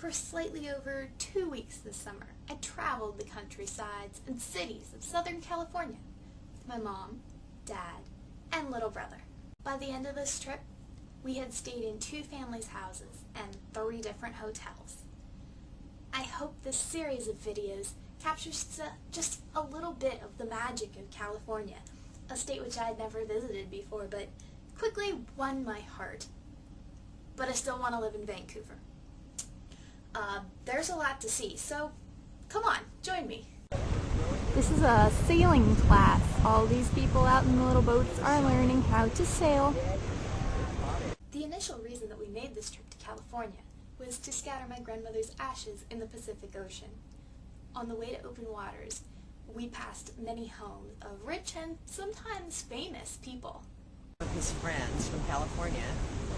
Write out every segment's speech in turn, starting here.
For slightly over 2 weeks this summer, I traveled the countrysides and cities of Southern California with my mom, dad, and little brother. By the end of this trip, we had stayed in 2 families' houses and 3 different hotels. I hope this series of videos captures just a little bit of the magic of California, a state which I had never visited before, but quickly won my heart. But I still want to live in Vancouver. There's a lot to see, so come on, join me. This is a sailing class. All these people out in the little boats are learning how to sail. The initial reason that we made this trip to California was to scatter my grandmother's ashes in the Pacific Ocean. On the way to open waters, we passed many homes of rich and sometimes famous people. His friends from California,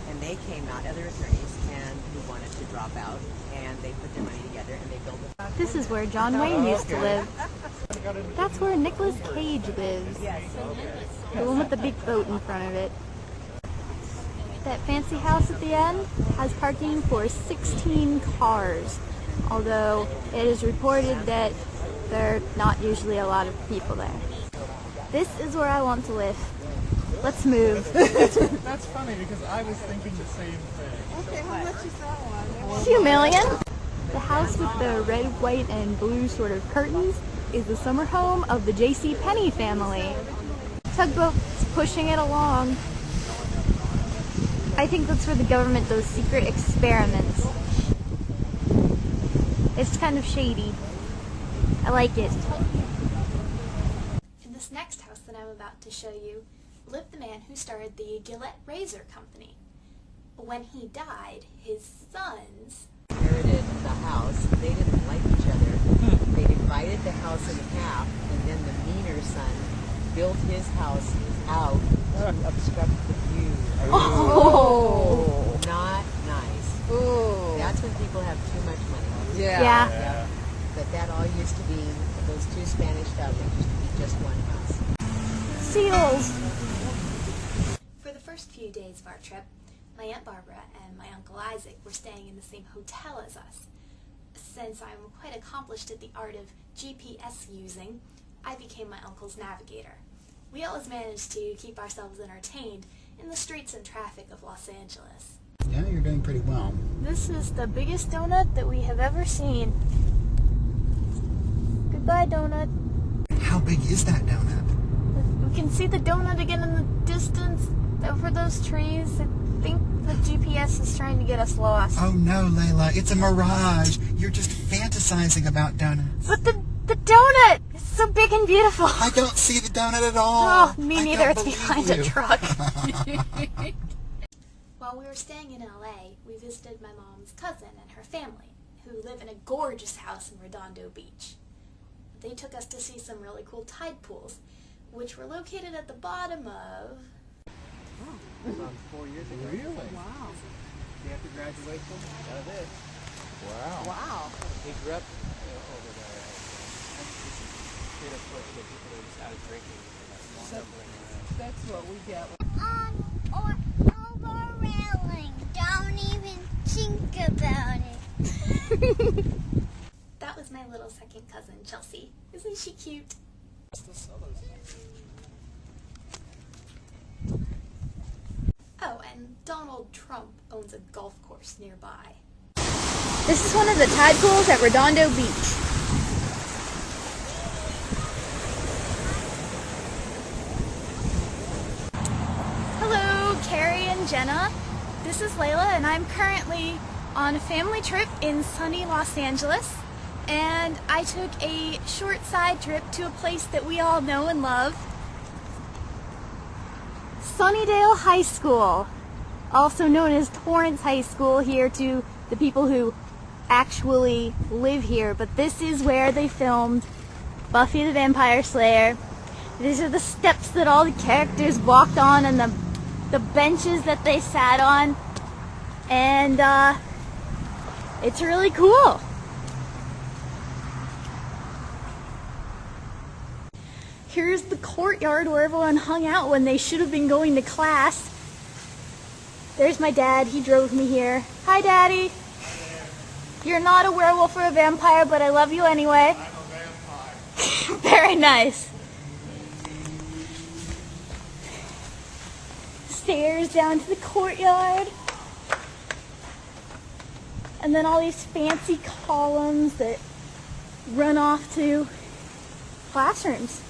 and they came out, other attorneys, and who wanted to drop out, and they put their money together and they built a... This is where John Wayne used to live. That's where Nicolas Cage lives. The one with the big boat in front of it. That fancy house at the end has parking for 16 cars, although it is reported that there are not usually a lot of people there. This is where I want to live. Let's move. That's funny because I was thinking the same thing. Okay, how much is that one? $2 million. The house with the red, white, and blue sort of curtains is the summer home of the J.C. Penney family. Tugboat's pushing it along. I think that's where the government does secret experiments. It's kind of shady. I like it. In this next house that I'm about to show you lived the man who started the Gillette Razor Company. When he died, his sons Inherited the house. They didn't like each other. They divided the house in half, and then the meaner son built his house out to obstruct the view. Oh! Not nice. Ooh. That's when people have too much money. Yeah. But that all used to be, those 2 Spanish families used to be just one house. Seals! For the first few days of our trip, my Aunt Barbara and my Uncle Isaac were staying in the same hotel as us. Since I'm quite accomplished at the art of GPS using, I became my uncle's navigator. We always managed to keep ourselves entertained in the streets and traffic of Los Angeles. Yeah, you're doing pretty well. This is the biggest donut that we have ever seen. Goodbye, donut. How big is that donut? We can see the donut again in the distance over those trees. I think the GPS is trying to get us lost. Oh no, Leila, it's a mirage. You're just fantasizing about donuts. But the donut is so big and beautiful. I don't see the donut at all. Oh, me I neither. don't It's behind believe a you. truck. While we were staying in LA, we visited my mom's cousin and her family, who live in a gorgeous house in Redondo Beach. They took us to see some really cool tide pools, which were located at the bottom of... It was on 4 years ago. Really? Wow. You have to graduate Out of this. Wow. Wow. He grew up over there. Straight up bush where people are just out of drinking and stumbling around. That's what we get. Or overrailing. Don't even think about it. That was my little second cousin, Chelsea. Isn't she cute? Still sell those things. Oh, and Donald Trump owns a golf course nearby. This is one of the tide pools at Redondo Beach. Hello, Carrie and Jenna. This is Leila, and I'm currently on a family trip in sunny Los Angeles. And I took a short side trip to a place that we all know and love. Sunnydale High School, also known as Torrance High School here to the people who actually live here, but this is where they filmed Buffy the Vampire Slayer. These are the steps that all the characters walked on and the benches that they sat on, and it's really cool. Here's the courtyard where everyone hung out when they should have been going to class. There's my dad. He drove me here. Hi, Daddy. You're not a werewolf or a vampire, but I love you anyway. I'm a vampire. Very nice. Stairs down to the courtyard. And then all these fancy columns that run off to classrooms.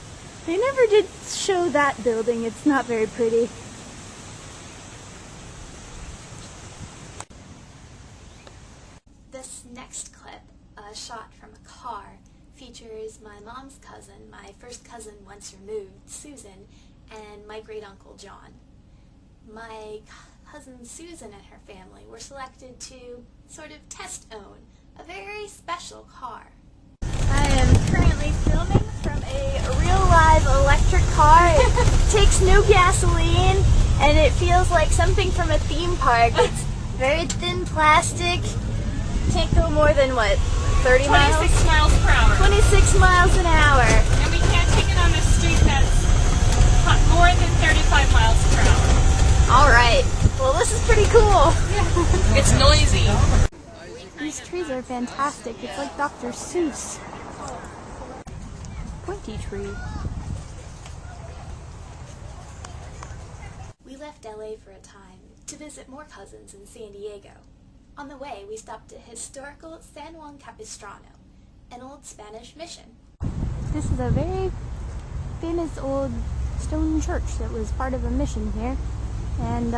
They never did show that building. It's not very pretty. This next clip, a shot from a car, features my mom's cousin, my first cousin once removed, Susan, and my great-uncle John. My cousin Susan and her family were selected to sort of test own a very special car. I am currently filming from a real live electric car. It takes no gasoline and it feels like something from a theme park. It's very thin plastic. Can't go more than what, 30 miles? 26 miles per hour. 26 miles an hour. And we can't take it on a street that's more than 35 miles per hour. Alright. Well, this is pretty cool. It's noisy. These trees are fantastic. It's like Dr. Seuss. Pointy tree. We left LA for a time to visit more cousins in San Diego. On the way, we stopped at historical San Juan Capistrano, an old Spanish mission. This is a very famous old stone church that was part of a mission here. And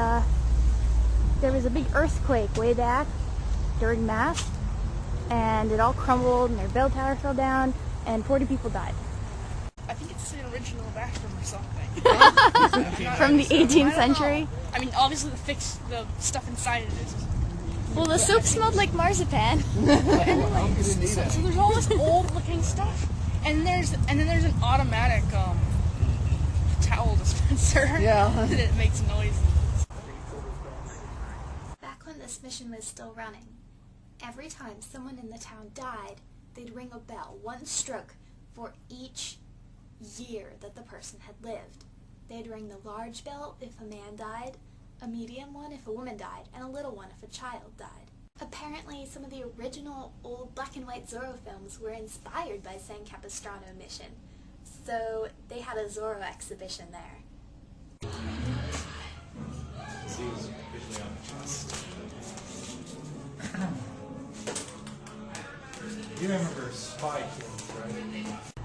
there was a big earthquake way back during Mass, and it all crumbled and their bell tower fell down and 40 people died. I think it's the original bathroom or something. From the 18th century. I mean, obviously the stuff inside it is. Well, the soap smelled like marzipan. But anyways, so there's all this old looking stuff, and then there's an automatic towel dispenser. Yeah. That makes noise. Back when this mission was still running, every time someone in the town died, they'd ring a bell, one stroke, for each year that the person had lived. They'd ring the large bell if a man died, a medium one if a woman died, and a little one if a child died. Apparently, some of the original old black and white Zorro films were inspired by San Capistrano mission, so they had a Zorro exhibition there. You remember Spy Kids, right?